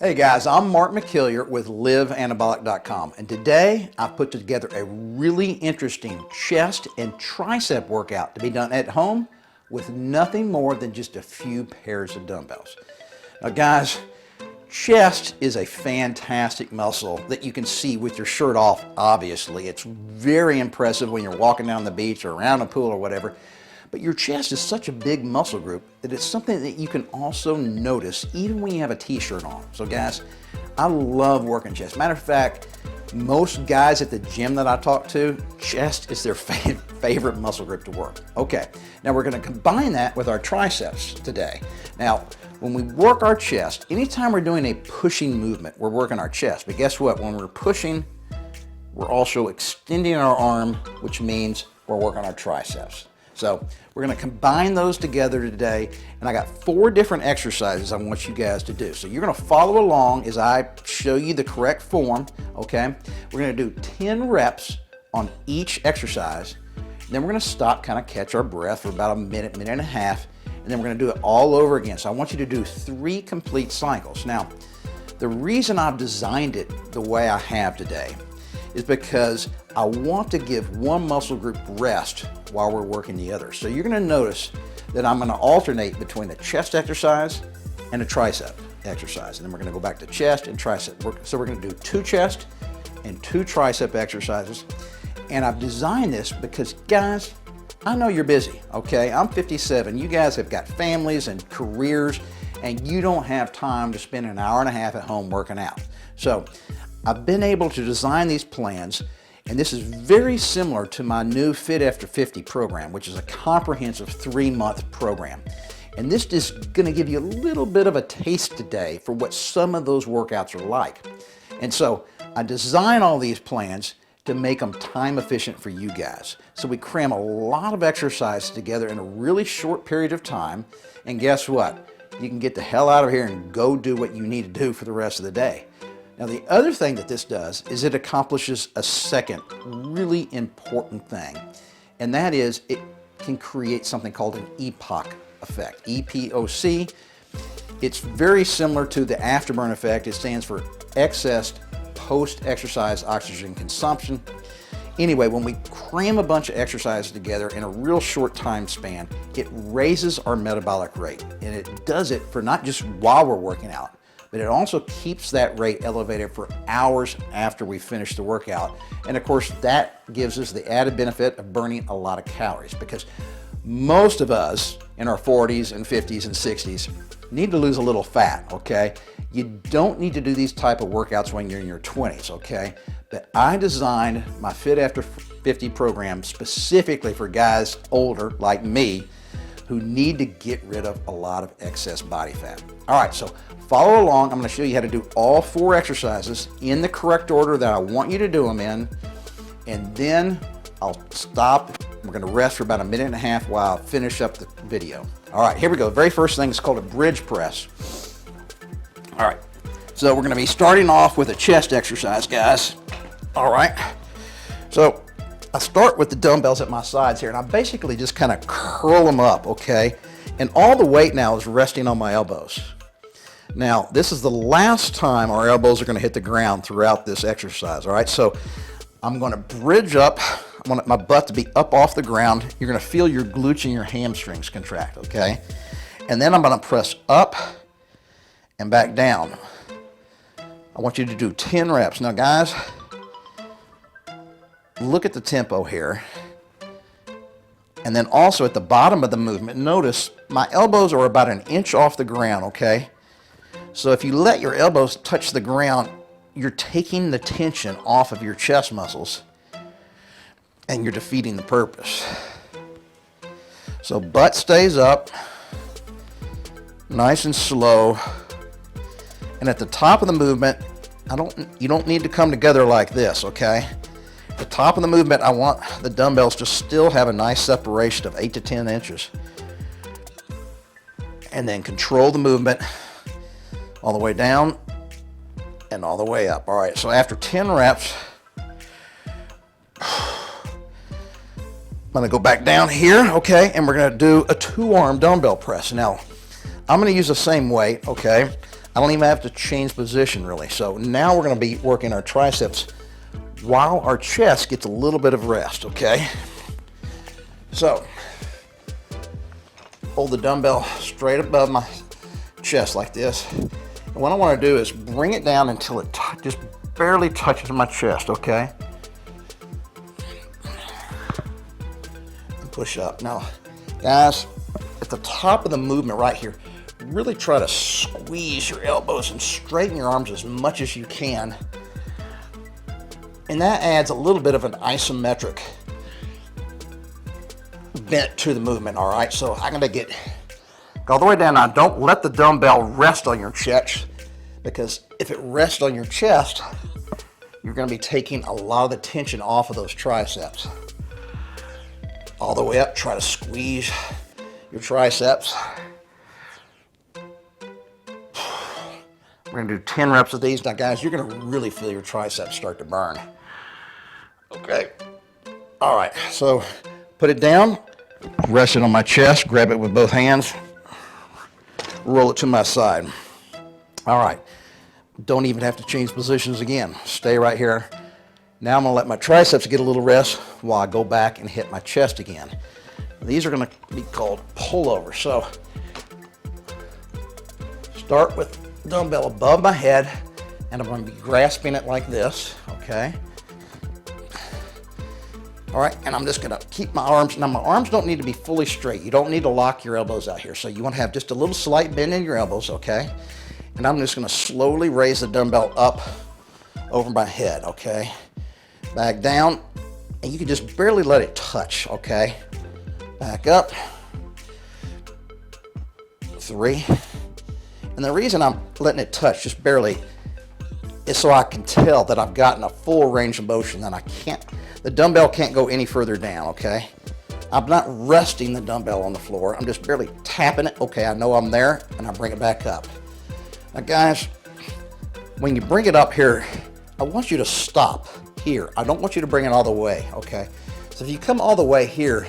Hey guys, I'm Mark McKillier with liveanabolic.com, and today I've put together a really interesting chest and tricep workout to be done at home with nothing more than just a few pairs of dumbbells. Now guys, chest is a fantastic muscle that you can see with your shirt off, obviously. It's very impressive when you're walking down the beach or around a pool or whatever. But your chest is such a big muscle group that it's something that you can also notice even when you have a t-shirt on. So guys, I love working chest. Matter of fact, most guys at the gym that I talk to, chest is their favorite muscle group to work. Okay, now we're going to combine that with our triceps today. Now, when we work our chest, anytime we're doing a pushing movement, we're working our chest. But guess what? When we're pushing, we're also extending our arm, which means we're working our triceps. So we're going to combine those together today, and I got 4 different exercises I want you guys to do. So you're going to follow along as I show you the correct form, okay? We're going to do 10 reps on each exercise. Then we're going to stop, kind of catch our breath for about a minute, minute and a half, and then we're going to do it all over again. So I want you to do 3 complete cycles. Now, the reason I've designed it the way I have today is because I want to give one muscle group rest while we're working the other. So you're going to notice that I'm going to alternate between a chest exercise and a tricep exercise. And then we're going to go back to chest and tricep. So we're going to do 2 chest and 2 tricep exercises. And I've designed this because, guys, I know you're busy, okay? I'm 57. You guys have got families and careers, and you don't have time to spend an hour and a half at home working out. So I've been able to design these plans, and this is very similar to my new Fit After 50 program, which is a comprehensive 3-month program. And this is going to give you a little bit of a taste today for what some of those workouts are like. And so I design all these plans to make them time efficient for you guys. So we cram a lot of exercise together in a really short period of time, and guess what? You can get the hell out of here and go do what you need to do for the rest of the day. Now, the other thing that this does is it accomplishes a second really important thing, and that is it can create something called an EPOC effect, EPOC. It's very similar to the afterburn effect. It stands for excess post-exercise oxygen consumption. Anyway, when we cram a bunch of exercises together in a real short time span, it raises our metabolic rate, and it does it for not just while we're working out, but it also keeps that rate elevated for hours after we finish the workout. And of course, that gives us the added benefit of burning a lot of calories, because most of us in our 40s and 50s and 60s need to lose a little fat, okay? You don't need to do these type of workouts when you're in your 20s, okay? But I designed my Fit After 50 program specifically for guys older like me who need to get rid of a lot of excess body fat. All right, so follow along. I'm going to show you how to do all 4 exercises in the correct order that I want you to do them in, and then I'll stop. We're going to rest for about a minute and a half while I finish up the video. All right, here we go. The very first thing is called a bridge press. All right, so we're going to be starting off with a chest exercise, guys. All right, so I start with the dumbbells at my sides here, and I basically just kind of curl them up, okay? And all the weight now is resting on my elbows. Now, this is the last time our elbows are going to hit the ground throughout this exercise, all right? So I'm going to bridge up. I want my butt to be up off the ground. You're going to feel your glutes and your hamstrings contract, okay? And then I'm going to press up and back down. I want you to do 10 reps. Now, guys, look at the tempo here. And then also at the bottom of the movement, notice my elbows are about 1 inch off the ground, okay? So if you let your elbows touch the ground, you're taking the tension off of your chest muscles and you're defeating the purpose. So butt stays up, nice and slow. And at the top of the movement, you don't need to come together like this, okay? At the top of the movement, I want the dumbbells to still have a nice separation of 8 to 10 inches. And then control the movement all the way down and all the way up. All right, so after 10 reps, I'm gonna go back down here, okay, and we're gonna do a 2-arm dumbbell press. Now, I'm gonna use the same weight, okay? I don't even have to change position really. So now we're going to be working our triceps while our chest gets a little bit of rest, okay? So, hold the dumbbell straight above my chest like this. And what I want to do is bring it down until it just barely touches my chest, okay? And push up. Now, guys, at the top of the movement right here, really try to squeeze your elbows and straighten your arms as much as you can. And that adds a little bit of an isometric bent to the movement, all right? So I'm gonna get all the way down. Now, don't let the dumbbell rest on your chest, because if it rests on your chest, you're gonna be taking a lot of the tension off of those triceps. All the way up, try to squeeze your triceps. We're gonna do 10 reps of these. Now guys, you're gonna really feel your triceps start to burn. Okay, all right, so put it down, rest it on my chest, grab it with both hands, roll it to my side. All right, don't even have to change positions again. Stay right here. Now I'm gonna let my triceps get a little rest while I go back and hit my chest again. These are gonna be called pullovers. So start with dumbbell above my head, and I'm going to be grasping it like this, okay? All right, and I'm just going to keep my arms. Now, my arms don't need to be fully straight. You don't need to lock your elbows out here. So you want to have just a little slight bend in your elbows, okay? And I'm just going to slowly raise the dumbbell up over my head, okay? Back down, and you can just barely let it touch, okay? Back up. 3. And the reason I'm letting it touch just barely is so I can tell that I've gotten a full range of motion, that the dumbbell can't go any further down, okay? I'm not resting the dumbbell on the floor. I'm just barely tapping it. Okay, I know I'm there, and I bring it back up. Now guys, when you bring it up here, I want you to stop here. I don't want you to bring it all the way, okay? So if you come all the way here,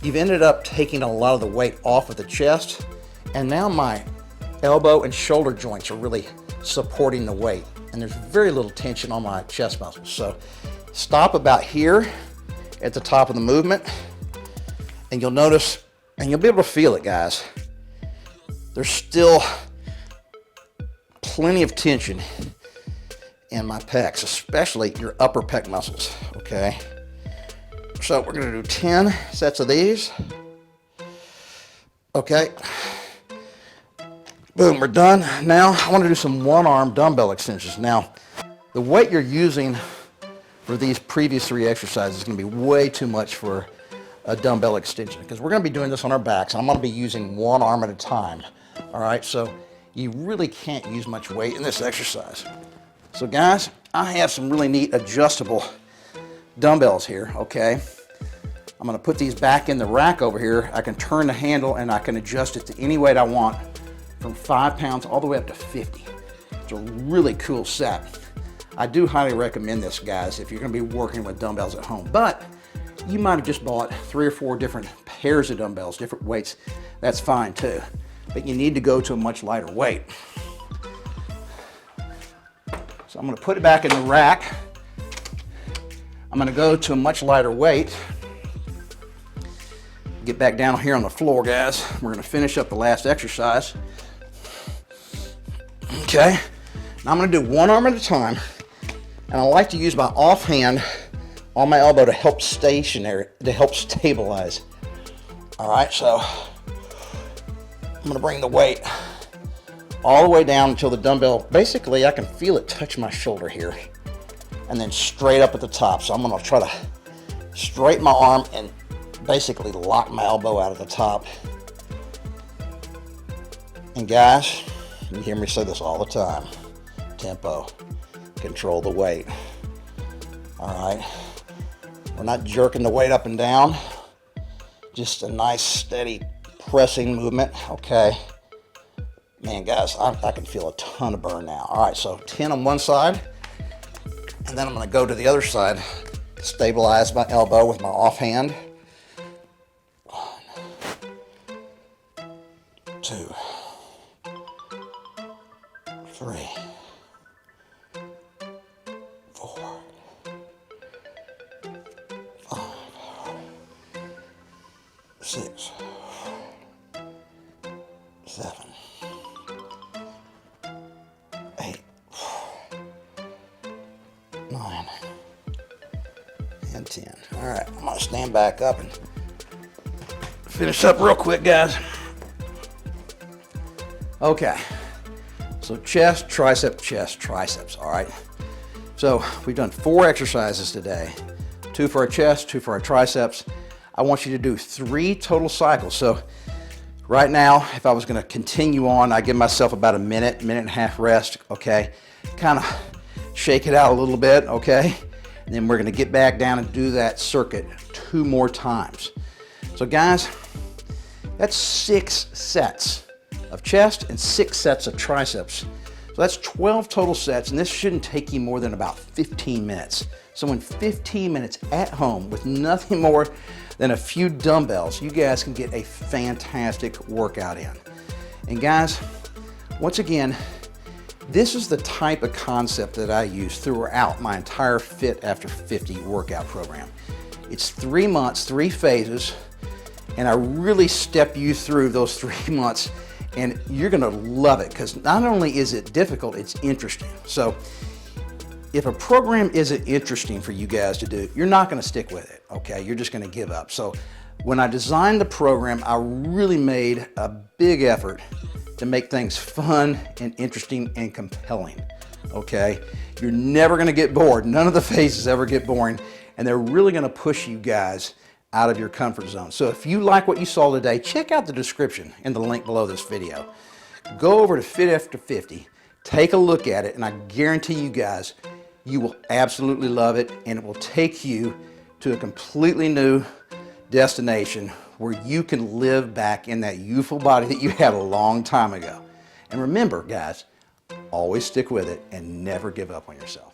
you've ended up taking a lot of the weight off of the chest, and now my elbow and shoulder joints are really supporting the weight, and there's very little tension on my chest muscles. So stop about here at the top of the movement, and you'll notice, and you'll be able to feel it, guys. There's still plenty of tension in my pecs, especially your upper pec muscles, okay? So we're gonna do 10 sets of these. Okay. Boom, we're done. Now I want to do some one-arm dumbbell extensions. Now, the weight you're using for these previous 3 exercises is going to be way too much for a dumbbell extension, because we're going to be doing this on our backs. I'm going to be using one arm at a time. All right, so you really can't use much weight in this exercise. So guys, I have some really neat adjustable dumbbells here, okay? I'm going to put these back in the rack over here. I can turn the handle and I can adjust it to any weight I want, from 5 pounds all the way up to 50. It's a really cool set. I do highly recommend this, guys, if you're gonna be working with dumbbells at home. But you might have just bought 3 or 4 different pairs of dumbbells, different weights. That's fine too. But you need to go to a much lighter weight. So I'm gonna put it back in the rack. I'm gonna go to a much lighter weight. Get back down here on the floor, guys. We're gonna finish up the last exercise. Okay, now I'm gonna do one arm at a time, and I like to use my offhand on my elbow to help stabilize. All right, so I'm gonna bring the weight all the way down until the dumbbell, basically I can feel it touch my shoulder here, and then straight up at the top. So I'm gonna try to straighten my arm and basically lock my elbow out at the top. And guys, you hear me say this all the time: tempo, control the weight. All right, we're not jerking the weight up and down, just a nice steady pressing movement. Okay, man, guys, I can feel a ton of burn now. All right, so 10 on one side, and then I'm going to go to the other side, stabilize my elbow with my offhand. 1, 2, 6, 7, 8, 9, and 10. All right, I'm gonna stand back up and finish up real quick, guys. Okay, so chest, tricep, chest, triceps, all right? So we've done 4 exercises today, 2 for our chest, 2 for our triceps. I want you to do 3 total cycles. So right now, if I was gonna continue on, I give myself about a minute, minute and a half rest, okay? Kind of shake it out a little bit, okay? And then we're gonna get back down and do that circuit 2 more times. So guys, that's 6 sets of chest and 6 sets of triceps. So that's 12 total sets, and this shouldn't take you more than about 15 minutes. So in 15 minutes at home with nothing more than a few dumbbells, you guys can get a fantastic workout in. And guys, once again, this is the type of concept that I use throughout my entire Fit After 50 workout program. It's 3 months, 3 phases, and I really step you through those 3 months, and you're gonna love it because not only is it difficult, it's interesting. So if a program isn't interesting for you guys to do, you're not gonna stick with it, okay? You're just gonna give up. So when I designed the program, I really made a big effort to make things fun and interesting and compelling, okay? You're never gonna get bored. None of the phases ever get boring, and they're really gonna push you guys out of your comfort zone. So if you like what you saw today, check out the description and the link below this video. Go over to Fit After 50, take a look at it, and I guarantee you guys, you will absolutely love it, and it will take you to a completely new destination where you can live back in that youthful body that you had a long time ago. And remember, guys, always stick with it and never give up on yourself.